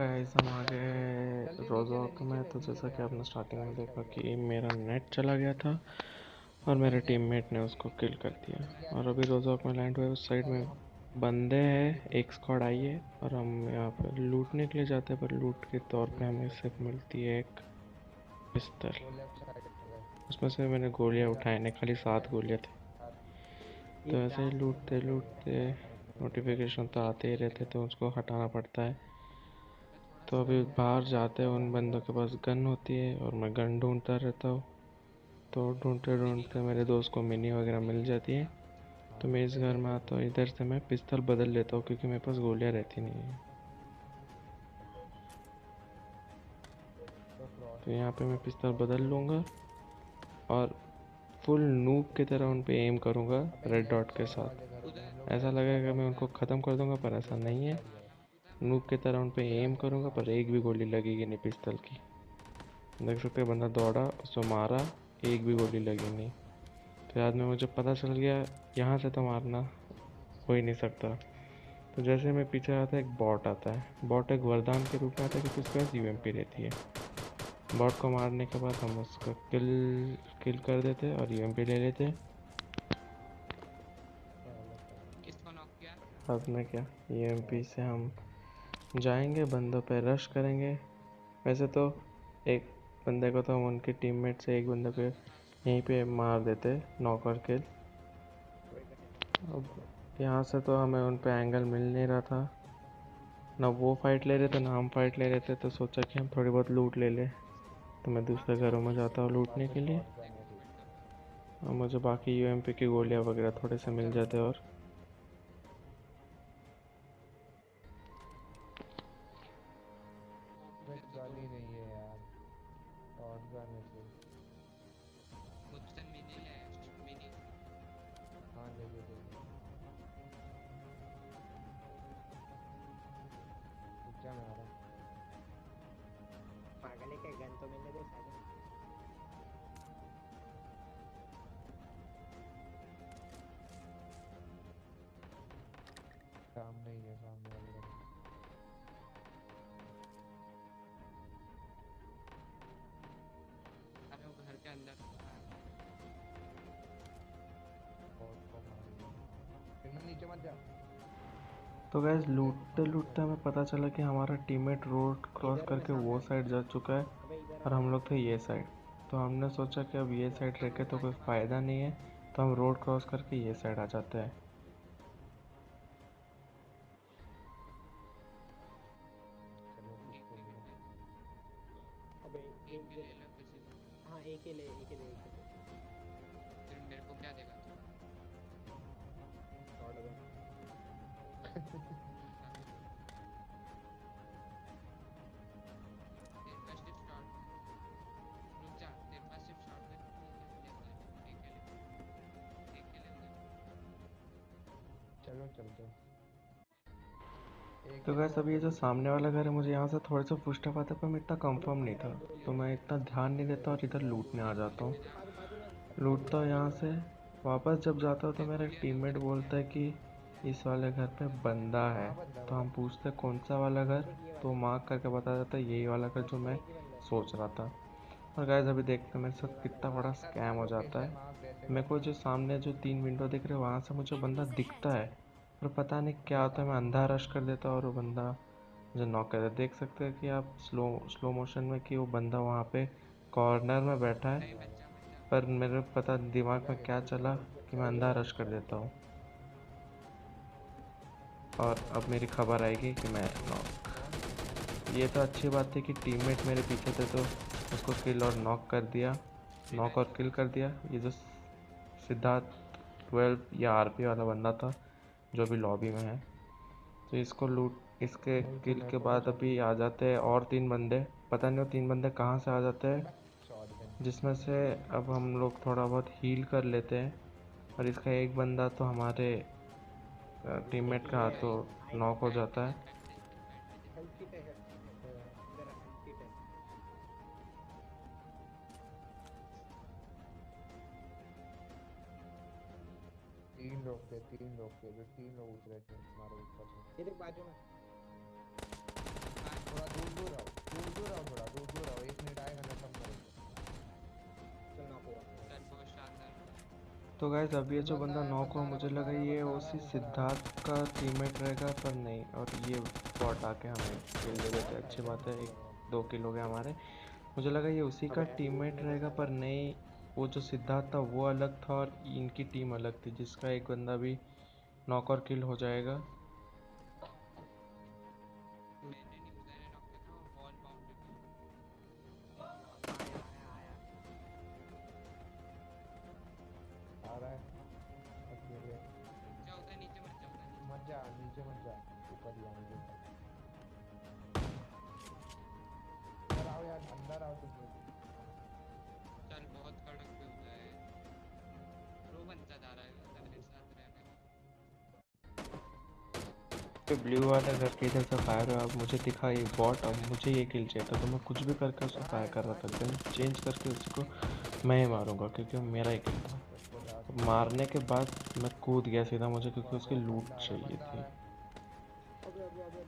Guys हम आ गए रोज़ॉक में। तो जैसा कि आपने स्टार्टिंग में देखा कि मेरा नेट चला गया था और मेरे टीममेट ने उसको किल कर दिया। और अभी रोज़ॉक में लैंड हुए, उस साइड में बंदे हैं, एक स्क्वाड आई है और हम यहाँ पर लूटने के लिए जाते हैं। पर लूट के तौर पे हमें सिर्फ मिलती है एक पिस्तल। उसमें से मैंने गोलियाँ उठाई नहीं, खाली 7 गोलियाँ थी। तो ऐसे ही लूटते लूटते नोटिफिकेशन तो आते ही रहते, तो उसको हटाना पड़ता है। तो अभी बाहर जाते हैं, उन बंदों के पास गन होती है और मैं गन ढूंढता रहता हूँ। तो ढूंढते ढूंढते मेरे दोस्त को मिनी वगैरह मिल जाती है। तो मैं इस घर में आता हूँ, इधर से मैं पिस्तल बदल लेता हूँ क्योंकि मेरे पास गोलियाँ रहती नहीं है। तो यहाँ पे मैं पिस्तल बदल लूँगा और फुल नूब की तरह उन पे एम करूँगा रेड डॉट के साथ। ऐसा लगेगा मैं उनको ख़त्म कर दूँगा, पर ऐसा नहीं है। नूब की तरह उन पे एम करूँगा पर एक भी गोली लगेगी नहीं पिस्तल की। देख सकते हैं, बंदा दौड़ा, उसको मारा, एक भी गोली लगी नहीं। तो बाद में मुझे पता चल गया यहाँ से तो मारना हो ही नहीं सकता। तो जैसे मैं पीछे आता है, एक बॉट आता है। बॉट एक वरदान के रूप में आता है क्योंकि उसके पास यूएमपी रहती है। बॉट को मारने के बाद हम उसका किल कर देते और यूएमपी ले लेते। किसको नॉक किया? बाद में क्या, यूएमपी से हम जाएंगे, बंदों पे रश करेंगे। वैसे तो एक बंदे को तो हम उनके टीममेट से एक बंदे पे यहीं पे मार देते, नॉक और किल। अब यहाँ से तो हमें उन पे एंगल मिल नहीं रहा था, ना वो फाइट ले रहे थे ना हम फाइट ले रहे थे। तो सोचा कि हम थोड़ी बहुत लूट ले ले। तो मैं दूसरे घरों में जाता हूँ लूटने के लिए और मुझे बाकी यूएमपी की गोलियाँ वगैरह थोड़े से मिल जाते। और गन ही नहीं है यार, शॉट गन है सिर्फ। मुझसे मिनी ले, मिनी। हाँ ले लो ले लो। क्या मैं आ रहा हूँ। पागल है क्या? गन तो मिलने दे साले। सामने ही है, सामने वाले बंदे। अरे वो घर के अंदर था। बॉट को मार दिया। फिर नीचे मत जा। तो गैस लूटते लूटते हमें पता चला कि हमारा टीममेट रोड क्रॉस इधर हूँ मैं, करके सामने वो हूँ। साइड जा चुका है अबे इधर आ और रहा हम हूँ। लोग थे ये साइड। तो हमने सोचा कि अब ये साइड रह के तो कोई फ़ायदा नहीं है, तो हम रोड क्रॉस करके ये साइड आ जाते हैं। चलो इसको भी लो। अबे एक एक के दे ले दे। लो किसी को। हाँ एक ही ले, एक ही ले, एक ही ले। फिर मेरे को क्या देगा तू? Shot gun. तेरे पास सिर्फ शॉट गन? रुक जा, तेरे पास सिर्फ शॉट गन? ठीक है ले ले, एक के ले उधर। चलो चलते हैं। एक तो ही गैस लूँगा अभी ये जो जल्दी से। सामने वाला घर है, मुझे यहाँ से थोड़े से फुस्टेप आते पर मैं इतना कंफर्म नहीं था। तो मैं इतना ध्यान नहीं देता और इधर लूटने आ जाता हूँ। मेरे पास बाजू में लूटता हूँ यहाँ से, वापस जब जाता हूँ तो मैं मेरा एक गोलियां दो टीममेट मेरे को बोलता क्या? है कि इस वाले घर पे बंदा है। कहाँ बंदा है तो हम बता। पूछते कौन सा वाला घर, देख ये तो वाले। मार्क करके बता देता है यही वाला घर जो फर्स्ट पे मैं एक ही बंदा है। सोच रहा था। और गाइस अभी देखते हैं मेरे ये साथ वाला कितना है। बड़ा मार्क कर स्कैम हो जाता लोकेशन, है। मार्क ऐसे मेरे कर। को जो सामने जो 3 विंडो दिख रहे हैं वहाँ से मुझे बंदा Enemies दिखता ahead! है, पर पता नहीं क्या ये होता है, मैं सामने अंधा रश कर देता हूँ और वो बंदा मुझे नॉक कर देता। देख सकते हैं कि आप स्लो स्लो मोशन में कि वो बंदा वहाँ पे कॉर्नर में बैठा है। नहीं, बच्चा बच्चा। पर मेरे पता दिमाग में अलग है क्या तू तो। चला कि मैं अंधा रश कर देता हूँ और अब मेरी खबर आएगी कि मैं नॉक। ये तो अच्छी बात थी कि टीममेट मेरे पीछे थे तो उसको किल और नॉक कर दिया, नॉक और किल कर दिया। ये जो सिद्धार्थ 12 या आरपी वाला बंदा था जो भी लॉबी में है, तो इसको लूट, इसके नहीं तू किल मेरे के को बाद बचा अभी तू। आ जाते हैं और 3 बंदे। पता नहीं वो 3 बंदे कहाँ से आ जाते हैं, शॉट गन। जिसमें से अब हम लोग थोड़ा बहुत हील कर लेते हैं। और इसका एक बंदा तो हमारे टीममेट का भाई हाथों आएगा। नॉक हो बैठ के जाता दे, है। बैठ के दे, बैठ के दे। हेल्थ किट है, हेल्थ किट है। इधर आ, हेल्थ किट है। तीन लोग थे जो 3 लोग उतरे थे हमारे ऊपर से। ये देख बाजू में। मार थोड़ा दूर दूर रहो, दूर दूर रहो, थोड़ा दूर दूर रहो, 1 मिनट आएगा ना सब मरेंगे। चल ना पूरा डन बहुत शानदार। तो गाइस अब ये जो बंदा आया, नॉक हुआ, मुझे बंदा लगा आ रहा, ये बंदा आ उसी रहा, ऊपर आ रहा। सिद्धार्थ का टीममेट रहेगा, पर नहीं। और ये बॉट आके हमें किल दे देते। अच्छी बात है, 1-2 किल हो गए हमारे। मुझे लगा ये उसी का टीममेट रहेगा, पर नहीं। वो जो सिद्धार्थ था वो अलग था और इनकी टीम अलग थी, जिसका एक बंदा भी नॉक और किल हो जाएगा। मैंने नहीं उधर नॉक किया था, वो वॉल बाउंड्री पे। आ रहा है अकेले। रुक जा, उधर नीचे मत जा, उधर नीचे मत जा, नीचे मत जा, ऊपर ही आने दे। अंदर आओ यार, अंदर आओ तुम लोग। चल बहुत कड़क पे हुआ है। प्रो बनता जा रहा है मतलब मेरे साथ रहने। ब्लू वाला घर के इधर से फायर हुआ, अब मुझे दिखा ये बॉट। अब मुझे ये किल चाहिए था, तो मैं कुछ भी करके उसको फायर कर रहा था। गन चेंज करके उसको मैं ही मारूंगा, क्योंकि वो मेरा ही किल था। अब मारने के बाद मैं कूद गया सीधा, मुझे क्योंकि उसकी लूट चाहिए थी।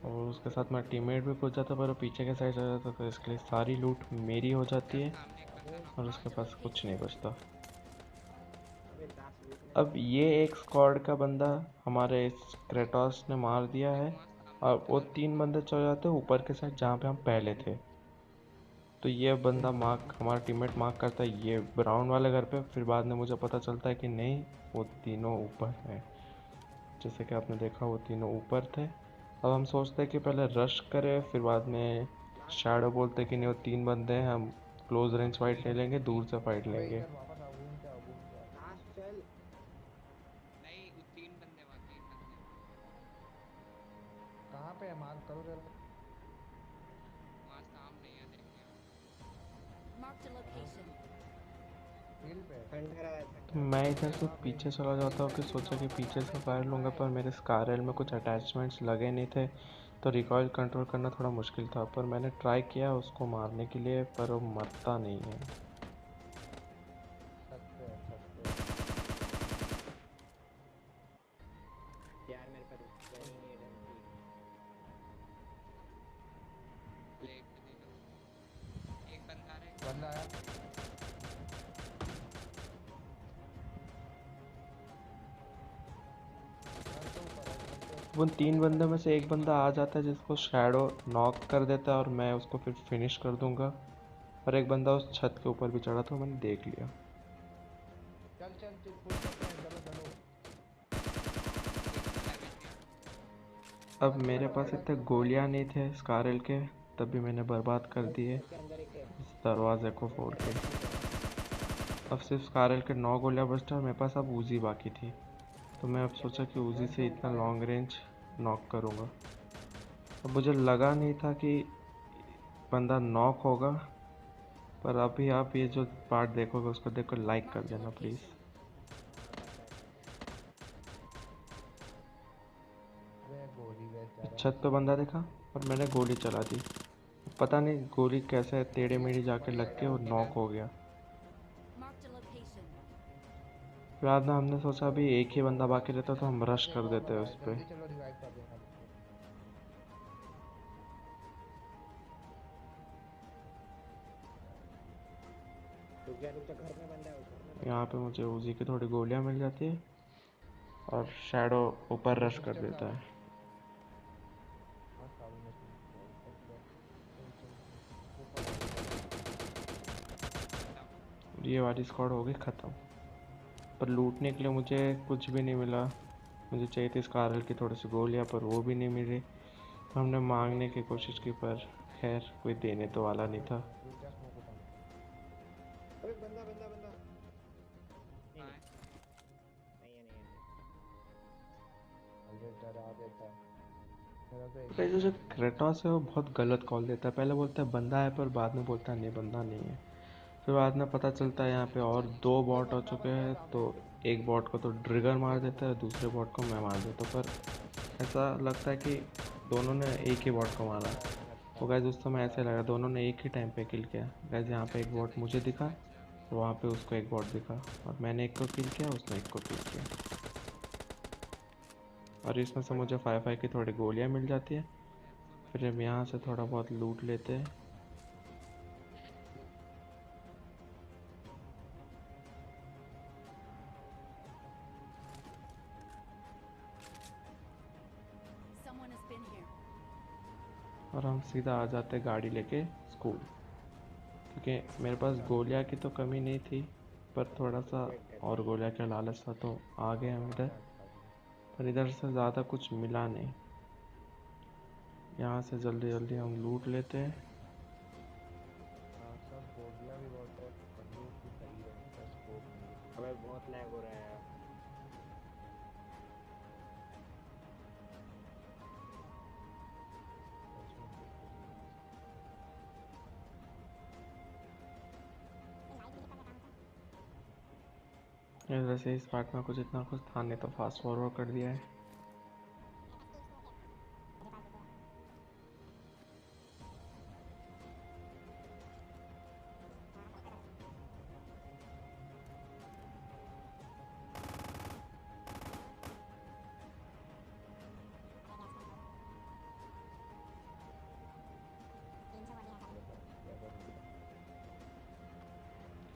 और उसके साथ मेरा टीममेट भी कूद जाता, पर वो पीछे के साइड चला जाता, तो इसके लिए सारी लूट मेरी हो जाती चल है सामने एक बंदा नॉक और किया। उसके पास कुछ नहीं बचता। अबे 10 लूटने अब ये एक स्क्वाड का बंदा हमारे इस क्रेटोस ने मार दिया एक है, वहाँ सामने और वो घर 3 बंदे चले जाते हैं ऊपर के साइड जहाँ पे हम पहले थे। तो ये बंदा मार्क, हमारा टीममेट मार्क करता है ये ब्राउन वाले घर पे। फिर बाद में मुझे पता चलता है कि नहीं, वो तीनों ऊपर हैं। जैसे कि आपने देखा, वो तीनों ऊपर थे। अब हम सोचते हैं कि पहले रश करें, फिर बाद में शैडो बोलते हैं कि नहीं, वो 3 बंदे हैं, हम क्लोज रेंज फाइट नहीं लेंगे, दूर से फाइट अबे लेंगे। इधर वापस आओ, घूम के आओ, घूम के आओ। लास्ट चल नहीं, वो 3 बंदे वहाँ, 3 बंदे कहाँ पे है, मार्क करो जरा। वहाँ सामने ही है, देखिए। Marked a location. हिल पे। खंडहर आया तो मैं इधर से पीछे चला जाता हूँ, कि सोचा कि पीछे से फायर लूँगा, पर मेरे स्कारल में कुछ अटैचमेंट्स लगे नहीं थे, तो रिकॉइल कंट्रोल करना थोड़ा मुश्किल था। पर मैंने ट्राई किया उसको मारने के लिए, पर वो मरता नहीं है। छत पे है, छत पे। यार मेरे पास गन ही नहीं है ढंग की। लेट दे लो। एक बंदा आ रहा है। बंदा आया। घर के ऊपर है, घर के ऊपर। उन 3 बंदों में से एक बंदा आ जाता है, जिसको शैडो नॉक कर देता है, और मैं उसको फिर फिनिश कर दूंगा। और एक बंदा उस छत के ऊपर भी चढ़ा था, मैंने देख लिया। चल चल चल, पुश करते हैं, चलो चलो। अब मेरे पास इतने गोलियां नहीं थे स्कारल के, तब भी मैंने बर्बाद कर दिए घर के अंदर एक है। इस दरवाजे को फोड़ के। अब सिर्फ स्कारल के 9 गोलियां बचता और मेरे पास अब उजी बाकी थी। तो मैं अब सोचा कि उजी से इतना लॉन्ग रेंज नॉक करूँगा। अब मुझे लगा नहीं था कि बंदा नॉक होगा, पर अभी आप ये जो पार्ट देखोगे उसको देखकर लाइक कर Marked a देना प्लीज़। location. अबे गोली वेस्ट जा रहा छत पे बंदा देखा और मैंने गोली चला दी। पता नहीं गोली कैसे टेढ़े मेढ़ी जाके लग के वो नॉक हो गया। Marked a location. बाद में हमने सोचा अभी एक ही बंदा बाकी रहता तो हम रश कर देते उस पर। जल्दी चलो, रिवाइव कर देना उसको। रुक जा घर में बंदा है, घर में यहाँ पे मुझे उजी की थोड़ी गोलियां मिल जाती है और शैडो ऊपर रश कर देता है। हाँ, सारी मशीन ऊपर चलो। चल चल ऊपर और ये वाली स्क्वाड हो गई ख़त्म। पर लूटने के लिए मुझे कुछ भी नहीं मिला। मुझे चाहिए थी स्कारल की थोड़ी सी गोलियां, पर वो भी नहीं मिली। हमने मांगने की कोशिश की, पर खैर कोई देने तो वाला नहीं था। रुक जा, स्मोक उठाऊं। अबे बंदा बंदा बंदा नहीं हाँ, नहीं नहीं है मुझे डरा देता है। मेरा तो एक वैसे जो क्रेटोस है वो बहुत गलत कॉल देता है। पहले बोलता है बंदा है, पर बाद में बोलता है नहीं बंदा नहीं है। फिर बाद में पता चलता है यहाँ पे और 2 बॉट हो चुके हैं, तो एक बॉट को तो ट्रिगर मार देता है, दूसरे बॉट को मैं मार देता हूँ। पर ऐसा लगता है कि दोनों ने एक ही बॉट को मारा। तो गैस उस समय ऐसे लगा दोनों ने एक ही टाइम पे किल किया। गैस यहाँ पे एक बॉट मुझे दिखा, और वहाँ पे उसको एक बॉट दिखा, और मैंने एक को किल किया, उसने एक को किल किया। और इसमें से मुझे 5-5 की थोड़ी गोलियाँ मिल जाती है। फिर हम यहाँ से थोड़ा बहुत लूट लेते हैं। Someone has been here. और हम सीधा आ जाते गाड़ी लेके स्कूल, क्योंकि मेरे पास गोलियां की तो कमी नहीं थी, पर थोड़ा सा और गोलियां का लालच था, तो आ गए हम इधर। पर इधर से ज़्यादा कुछ मिला नहीं। यहाँ से जल्दी जल्दी हम लूट लेते हैं। हाँ सब गोलियां भी बहुत है, बंदूक भी सही है, बस स्कोप नहीं है। अबे बहुत लैग हो रहा है यार। सच में बहुत बुरी है। वैसे इस पार्ट में कुछ इतना कुछ था नहीं, तो फास्ट फॉरवर्ड कर दिया है।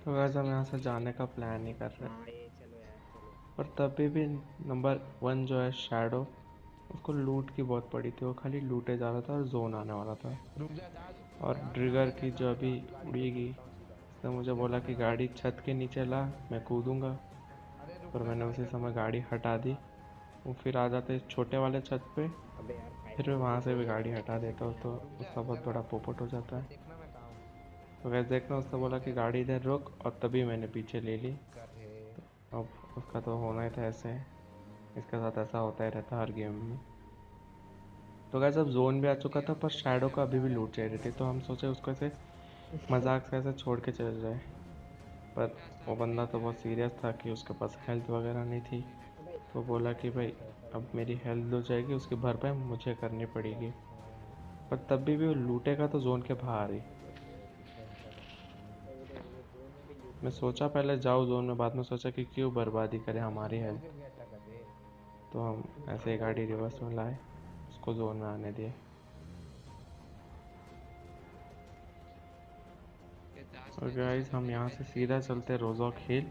तो वैसे हम यहाँ से जाने का प्लान नहीं कर रहे, हाँ ये चलो यार चलो। पर तभी भी नंबर 1 जो है शैडो, उसको लूट की बहुत पड़ी थी। वो खाली लूटे जा रहा था और जोन आने वाला था। रुक जा दास। और दास ट्रिगर गाड़ी की हटा, जो मैं अभी गाड़ी से उड़ेगी, कूदता हूँ सीधा। उसने मुझे बोला देखना कि मैं गाड़ी छत के नीचे ला, मैं कूदूंगा। अरे रुक पर जा, मैंने उसी टारगेट समय भूल गया गाड़ी मैं हटा दी। हाँ। वो फिर आ जाते इस छोटे वाले छत पे, अबे यार फिर फाइटिंग मैं हो वहाँ रही से भी है गाड़ी यार। हटा देता हूँ, तो रुक जा उसका बहुत चल बड़ा रहा हूँ। पोपट हो जाता अबे है। देखना मैं कहाँ हूँ। तो वैसे देखना, उसने बोला कि गाड़ी इधर रुक, और तभी मैंने पीछे ले ली। कर रहे अब उसका तो होना ही था ऐसे, इसके साथ ऐसा होता ही रहता हर गेम में। तो गैस अब जोन भी आ चुका था, पर शैडो का अभी भी लूट चाहिए थी, तो हम सोचे उसको ऐसे मजाक से ऐसे छोड़ के चले जाए। पर वो बंदा तो बहुत सीरियस था कि उसके पास हेल्थ वगैरह नहीं थी। अबे तो बोला कि भाई ऐसा अब ही मेरी हेल्थ हो जाएगी, उसकी भरपाई मुझे करनी पड़ेगी। है। पर तब भी वो लूटेगा तो जोन के बाहर ही। तो वो देख वो जोन में भी लूट मैं नहीं रहे सोचा थे। पहले जाऊँ जोन में, बाद में सोचा कि क्यों बर्बादी करें हमारी हेल्थ। गिव गेट लगा दे। तो हम ऐसे ही गाड़ी रिवर्स में लाए, उसको जोन में आने दिए। ये दास और ने तो गाइस साला हम मेरी यहाँ से हेल्थ ले ली सीधा थी चलते इसने। रोजॉक हिल।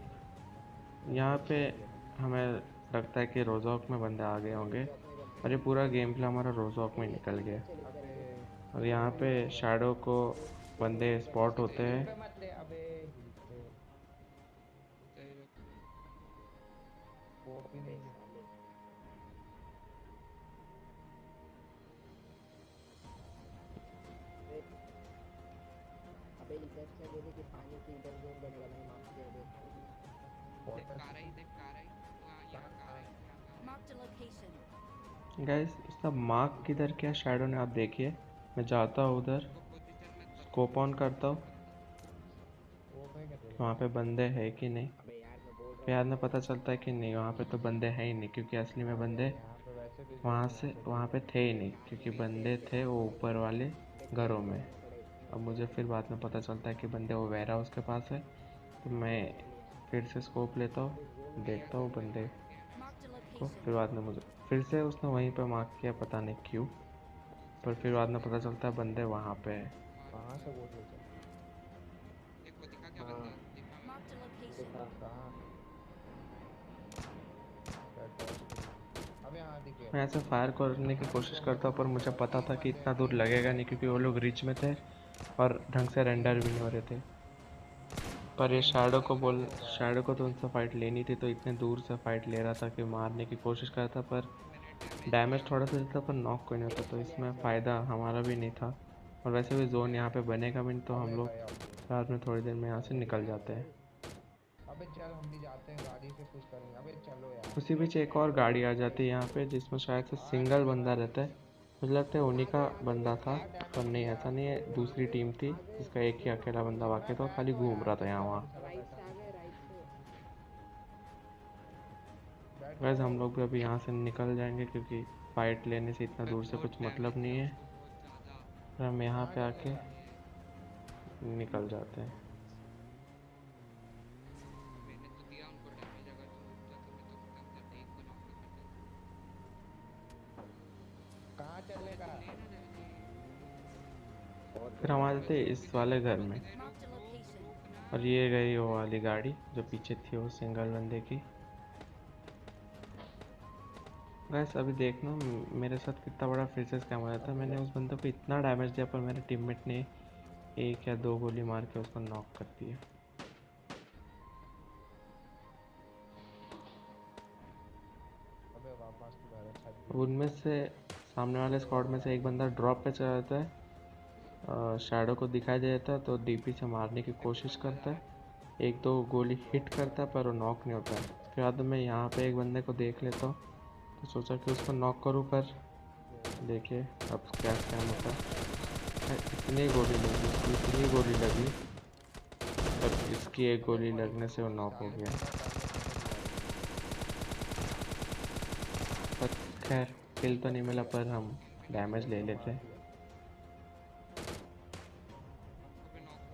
यहाँ पे हमें लगता है कि रोजॉक में बंदे आ गए होंगे, रोजॉक में बंदे और ये हैं। पूरा गेम प्ले हमारा रोजॉक में ये निकल इधर गया। चल इधर अबे इधर। और यहाँ पे शैडो को दो दो बंदे रोजॉक बंदे स्पॉट हैं अबे होते इधर। हिल हैं। पे मत ले, अबे हिल पे सही रुक। स्कोप ही अबे नहीं है। साले। अबे अबे इधर चल, ये देखिए पानी के इधर जोन बनेगा, मैंने मार्क किया है देख। देख वाटर कार आई, सिटी देख कार आई। वहाँ यहाँ कार आई, यहाँ car I. Marked a location. Guys इसका मार्क किधर क्या शैडो ने, आप देखिए। मैं जाता हूँ उधर, उसको पोजीशन मत बता। स्कोप ऑन करता हूँ वो है क्या तेरे कि वहाँ पास? पे बंदे हैं कि नहीं। अबे यार मैं बोल रहा फिर हूँ बाद में अबे। पता चलता है कि नहीं, वहाँ पे तो बंदे हैं ही नहीं, क्योंकि असली में अबे बंदे यहाँ पे वैसे भी जोन वहाँ है, यहाँ से पे वहाँ जोन पे है। थे ही नहीं, कार क्योंकि में बैठ बंदे बैठ के थे जाना वो पड़ेगा। ऊपर वाले अबे कार घरों में में। जाना पड़ेगा, अब मुझे जाना फिर बाद पड़ेगा। में पता चलता है कि बंदे वो वैरा उसके पास है। तो मैं चल यार। फिर से स्कोप लेता अबे जोन हूँ, में भैया देखता को हूँ कोई बंदे मार किया मैंने। Marked a को। location. फिर बाद में मुझे फिर से उसने वहीं पे मार्क किया, पता नहीं क्यों। पर फिर बाद में पता चलता है बंदे वहाँ पे है। मार कहाँ से बोल रहे थे? देख वो दिखा क्या हाँ बंदा दिखा मेरे Marked a को। location. देखा। कहाँ? क्या टॉर्च की? अबे हाँ दिख गया मैं दिख ऐसे गया। फायर करने की तीन कोशिश बंदे करता हूँ, पर मुझे पता था तीन कि बंदे इतना दूर तीन लगेगा बंदे नहीं, तीन क्योंकि वो बंदे लोग रिच में थे और ढंग से रेंडर भी नहीं हो रहे थे। पर ये तीन शैडो बंदे को इधर बोल ही होगा। शैडो को तो उनसे फाइट लेनी थी, तो इतने दूर से फाइट ले रहा था कि मारने की कोशिश कर रहा था, पर मैंने डैमेज डैमेज दिया थोड़ा उसको। सा देता, पर नॉक कोई नहीं अबे होता, तो चल यार इसमें चल। फ़ायदा हमारा भी नहीं था। और वैसे भी जोन यहाँ पे बनेगा भी नहीं, तो हम अबे लोग गया। रात में थोड़ी देर में यहाँ से निकल जाते हैं। चल। अबे चल हम भी जाते हैं, गाड़ी से पुश करेंगे। अबे चलो यार। उसी बीच एक और गाड़ी आ जाती है यहाँ पे, जिसमें शायद से आ सिंगल गई बंदा रहता है। मुझे लगता है उन्हीं का आ गए बंदा वो था, क्या पर डैमेज नहीं, दिया? ऐसा नहीं है, अबे आ दूसरी गए टीम थी आ गए जिसका एक ही दो अकेला बंदा अबे बाकी था, वो बैठ खाली तो घूम यार, रहा था यहाँ देखता वहाँ। भी साला राइट बैठा से आ नहीं गए है। राइट से। बैठ वैसे हम जाओ। लोग भी अभी यहाँ से निकल जाएंगे, क्योंकि फाइट लेने से इतना मैं दूर से बहुत कुछ मतलब डैमेज नहीं दिया है। उसको, बहुत ज्यादा। फिर हम यहाँ कहाँ पे आके चलेगा? निकल जाते हैं। मैंने तो दिया उनको डैमेज, अगर तुम रुक जाते मैं तो खत्म करता, एक को नॉक तो कर देता। कहाँ अबे चलेगा? तू लेना जल्दी। फिर हम आ जाते हैं इस वाले घर में, Marked a location. और ये गई वो वाली गाड़ी जो पीछे थी वो सिंगल बंदे की। गैस अभी देखना मेरे साथ कितना बड़ा फिर से स्कैम हो जाता है। मैंने उस बंदे को इतना डैमेज दिया पर मेरे टीममेट ने 1 या 2 गोली मार के उसको नॉक कर दिया। अबे वापस तो मेरे साथ उनमें से सामने वाले स्क्वाड में से एक बंदा ड्रॉप पे चला जाता है, शैडो को दिखाई दे देता है तो डीपी से मारने की कोशिश करता है, 1-2 गोली हिट करता है पर वो नॉक नहीं होता है। उसके बाद मैं यहाँ पे एक बंदे को देख लेता हूँ तो सोचा कि उसको नॉक करूँ, पर देखिए अब क्या स्कैम होता है। इतनी गोली लगी, इसकी इतनी गोली लगी, पर इसकी एक गोली लगने से वो नॉक हो गया। पर खैर किल तो नहीं मिला पर हम डैमेज ले लेते।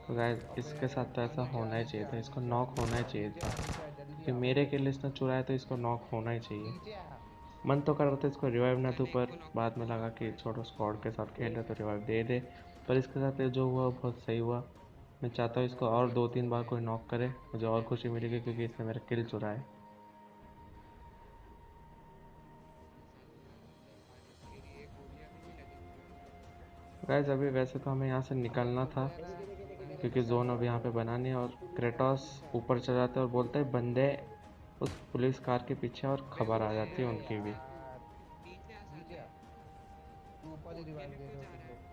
तो गाइस इसके साथ तो ऐसा होना ही चाहिए था, इसको नॉक होना ही चाहिए था, क्योंकि मेरे किल इसने चुराया तो इसको नॉक होना ही चाहिए। मन तो कर रहा था इसको रिवाइव ना दूँ, पर बाद में लगा कि छोड़ो स्क्वाड के साथ खेल रहे तो रिवाइव दे दे। पर इसके साथ ये जो हुआ बहुत सही हुआ। मैं चाहता हूँ इसको और 2-3 बार कोई नॉक करे, मुझे और खुशी मिलेगी क्योंकि इसने मेरा किल चुराया। गाइस अभी वैसे तो हमें यहाँ से निकलना था क्योंकि जोन अब यहाँ पे बना नहीं है, और क्रेटोस ऊपर चढ़ जाते हैं और बोलते हैं बंदे उस पुलिस कार के पीछे, और खबर आ जाती है उनकी भी। नीचे आ सकते नीचे हैं। तू ऊपर ही रिवाइव दे को दो जा तुम रहा लोग। है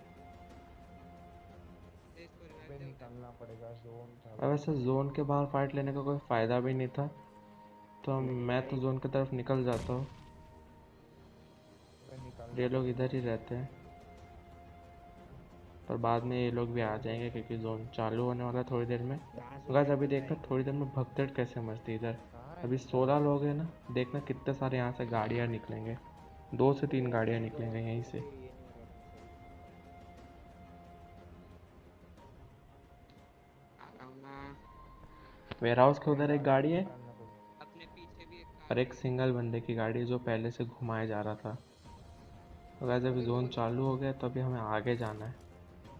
दे इसको अबे रिवाइव दे निकलना पड़ेगा, जोन था और वैसे जोन के बाहर फाइट लेने का कोई फ़ायदा भी नहीं था, तो मैं तो जोन की तरफ निकल जाता हूँ। अबे निकलना ये लोग पड़ेगा। इधर ही रहते हैं, पर बाद में ये लोग भी आ जाएंगे क्योंकि जोन चालू होने वाला है थोड़ी देर में। तो गाइस अभी देखना थोड़ी देर में भगदड़ कैसे मचती इधर। कहाँ है? अभी 16 लोग हैं ना, देखना कितने सारे यहाँ से गाड़ियाँ निकलेंगे, 2 से 3 गाड़ियाँ निकलेंगे यहीं से। आ रहा हूँ मैं। वेयर हाउस के उधर एक गाड़ी है निकालना पड़ेगा। अपने पीछे भी एक और कार एक सिंगल बंदे की गाड़ी है जो पहले से घुमाया जा रहा था। तो गाइस अभी जोन चालू हो गया तो अभी हमें आगे जाना है।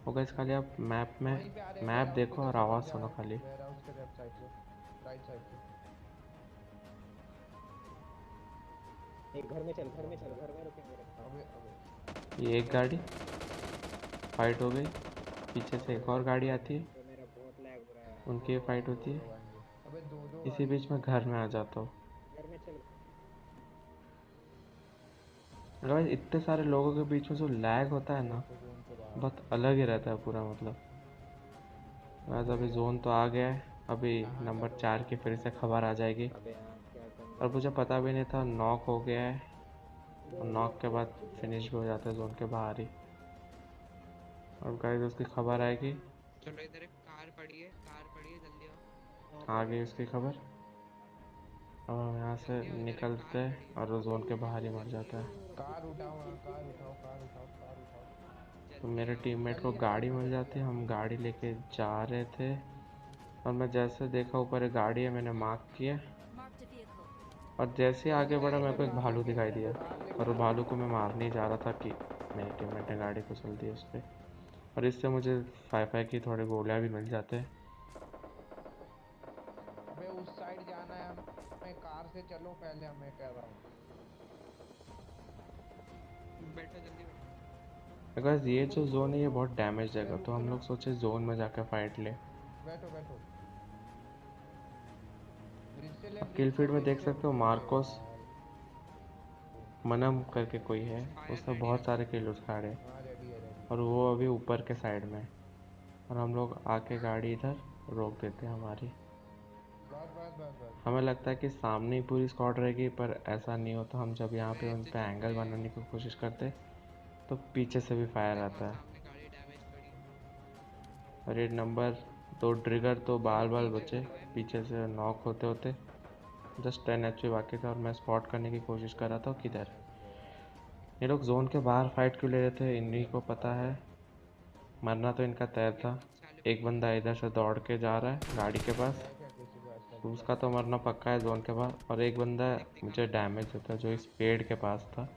तो गाइस खाली आप मैप में वहीं पे आ रहे हैं, मैप warehouse देखो की और तरफ आवाज़ जा सुनो रहे हैं, खाली। warehouse के लेफ्ट साइड से, राइट साइड से। एक घर में चल, घर में चल, घर में रुकेंगे। अबे ये एक गाड़ी फाइट हो गई, पीछे से एक और गाड़ी आती है, तो मेरा बहुत लैग हो रहा है। उनकी फाइट होती है। अबे दो इसी बीच में घर में आ जाता हूँ। घर में चल। गाइस इतने सारे लोगों के बीच में जो लैग होता है ना, जोन के बाहर। बहुत अलग ही रहता है पूरा, मतलब। गाइस अभी जोन तो आ गया है, अभी नंबर 4 की फिर से खबर आ जाएगी। अबे यार क्या करना। और मुझे पता भी नहीं था नॉक हो गया है, और नॉक के बाद फिनिश भी हो जाता है जोन के बाहर ही। और गाइस उसकी खबर आएगी, चलो इधर एक कार पड़ी है जल्दी आओ। आ गई उसकी खबर। अब हम यहाँ से निकलते हैं और वो जोन के बाहर ही मर जाता है। कार उठाओ, हाँ, कार उठाओ, कार उठाओ, कार उठाओ। तो मेरे टीममेट को गाड़ी मिल जाती है, हम गाड़ी लेके जा रहे थे, और मैं जैसे देखा ऊपर एक गाड़ी है, मैंने मार्क किया, Marked a vehicle. और जैसे ही आगे बढ़ा मेरे को एक भालू दिखाई दिया, और वो भालू को मैं मारने ही जा रहा था कि मेरे टीममेट ने गाड़ी को चल दी उस पर, और इससे मुझे 5-5 की थोड़े गोलियाँ भी मिल जाते हैं। अबे उस साइड जाना है हमें, कार से चलो पहले, हमें कह रहा हूँ। बैठो जल्दी बैठो। बिकॉज ये जो जोन है ये बहुत डैमेज जगह, तो हम लोग सोचे जोन में जाकर फाइट ले। बैठो बैठो। ब्रिज से ले, किल ब्रिज फीड से, में ब्रिज देख से। सकते हो मार्कोस मनम करके कोई है, उसने बहुत सारे किल उखाड़े, हाँ रेडी है, रेडी। और वो अभी ऊपर के साइड में है, और हम लोग आके गाड़ी इधर रोक देते हैं हमारी। बस बस बस बस। हमें लगता है कि सामने ही पूरी स्क्वाड रहेगी, पर ऐसा नहीं होता। हम जब यहाँ पे उन पे एंगल बनाने की कोशिश करते तो पीछे से भी फायर आता है, सामने गाड़ी डैमेज पड़ी। और ये नंबर 2 ट्रिगर तो बाल बाल बचे पीछे से नॉक होते होते। जस्ट 10 HP बाकी था, और मैं स्पॉट करने की कोशिश कर रहा था किधर ये लोग जोन के बाहर फाइट क्यों ले रहे थे, इन्हीं को पता है। मरना तो इनका तय था। एक बंदा इधर से दौड़ के जा रहा है गाड़ी के पास, है क्या किसी को ऐसा तो उसका तो मरना पक्का है जोन के बाहर, और एक बंदा मुझे डैमेज देता है जो इस पेड़ के पास था,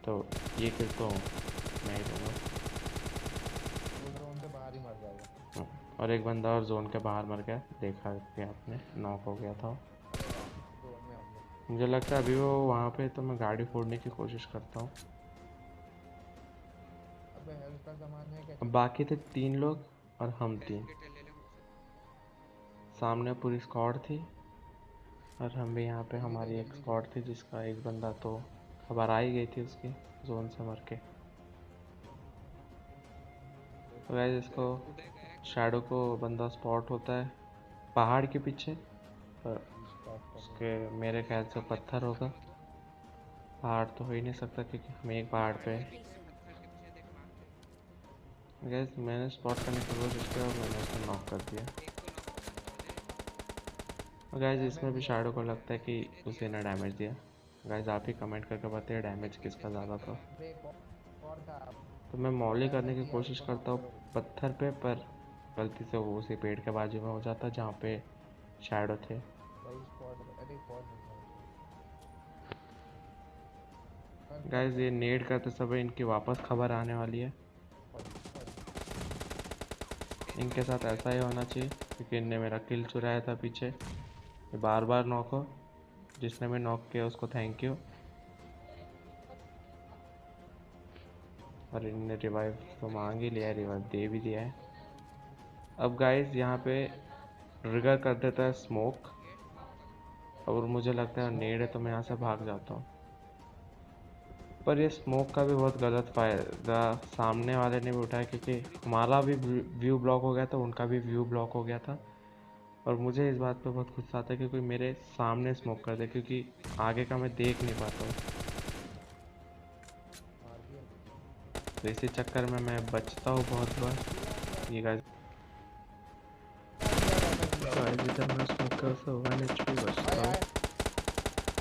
तो ये किल तो मैं ही दूंगा। वो ड्रोन से बाहर और एक बंदा और जोन के बाहर मर गया, देखा कि आपने, नॉक हो गया था। जोन में हम लोग। मुझे लगता है अभी वो वहाँ पे, तो मैं गाड़ी फोड़ने की कोशिश करता हूँ। अबे हेल्थ का सामान है क्या? अब बाकी थे 3 लोग और हम 3। हेल्थ किट ले ले मुझसे। सामने पूरी स्क्वाड थी और हम भी यहाँ पे, ठीक है, हमारी एक जल्दी स्क्वाड थी जिसका एक बंदा तो खबर आ ही गई थी उसकी, जोन से मर के। तो गाइस इसको उदय गया क्या? शैडो को बंदा स्पॉट होता है पहाड़ के पीछे, और स्टॉप कर रहे उसके मेरे ख्याल से सामने पत्थर पत्थर होगा। मतलब पहाड़ तो हो ही नहीं सकता क्योंकि हम एक पहाड़ पे पहाड़ हैं। के पीछे, पत्थर के पीछे देख मार दे। गैस मैंने स्पॉट करने की कोशिश किया और मैंने उसको नॉक कर दिया। एक को नॉक कर दे। और गाइस इसमें भी शैडो को लगता है कि उसी ने डैमेज दिया। गाइस आप ही कमेंट करके बताइए डैमेज किसका ज़्यादा था। अबे एक और था। तो मैं मॉली मैंने करने की दिया कोशिश उसको नॉक करता हूँ करो। पत्थर पे, पर गलती से वो उसी पेड़ के बाजू में हो जाता जहाँ पे शैडो थे। वही स्पॉट, अरे स्पॉट नहीं था उसे। कर कर गाइस ये नेड करते समय इनकी वापस खबर आने वाली है। इनके साथ ऐसा ही होना चाहिए क्योंकि इनने मेरा किल चुराया था पीछे। ये बार बार नॉक हो, जिसने भी नॉक किया उसको थैंक यू। और इनने रिवाइव तो मांग ही लिया है, रिवाइव दे भी दिया है। अब गाइस यहाँ पे ट्रिगर कर देता है स्मोक, और मुझे लगता है नेड है तो मैं यहाँ से भाग जाता हूँ। पर ये स्मोक का भी बहुत गलत फ़ायदा सामने वाले ने भी उठाया क्योंकि हमारा भी व्यू ब्लॉक हो गया था, उनका भी व्यू ब्लॉक हो गया था। और मुझे इस बात पे बहुत गुस्सा आता है कि कोई मेरे सामने स्मोक कर दे क्योंकि आगे का मैं देख नहीं पाता हूँ। मार दिया। तो इसी चक्कर में मैं बचता हूँ बहुत बार। ये गाइस इधर मैं स्मोक कर से 1 HP बचता हूँ।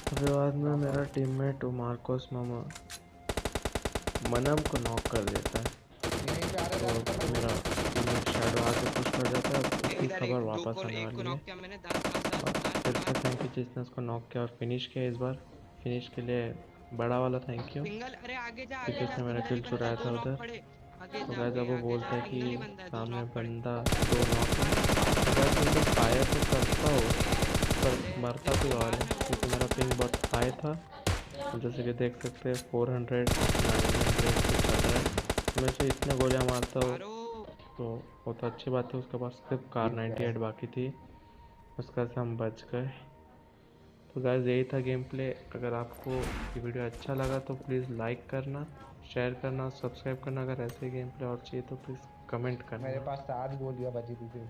उसके बाद में मेरा टीममेट मार्कोस मनम को नॉक कर देता है। यहीं पे आ रहा है, तो मेरा टीममेट शैडो आके पुश कर जाता है। अब उसकी इधर खबर एक दो वापस को, आने एक को वाली है। नॉक किया मैंने। दांत मार, और दांत मार, फिर से मार। थैंक यू जिसने उसको नॉक किया और फिनिश किया। इस बार फिनिश के लिए बड़ा वाला थैंक यू सिंगल, अरे आगे जा, क्योंकि आगे जा, उसने मेरा सिंगल किल ही बंदा है, चुराया दो था नॉक उधर। पड़े। आगे तो जा गाइस बे, अब वो आगे जा, बोलता है कि सिंगल ही बंदा है, दो सामने नॉक पड़े। बंदा 2 नॉक है। तो गाइस मैं तो फायर तो करता हूँ पर मरता कोई और है क्योंकि मेरा पिंग बहुत हाई था। जैसे कि देख सकते हैं 400 900 पे चल रहा है। मैं से इतने गोलियां मारता हूँ मारो। तो वो तो अच्छी बात है। उसके पास सिर्फ कार 98 बाकी थी, उसका से हम बच गए। तो गाइस यही था गेम प्ले। अगर आपको ये वीडियो अच्छा लगा तो प्लीज़ लाइक करना, शेयर करना, सब्सक्राइब करना। अगर ऐसे गेम प्ले और चाहिए तो प्लीज़ कमेंट मेरे करना। पास 7 गोलियां बची थी सिर्फ।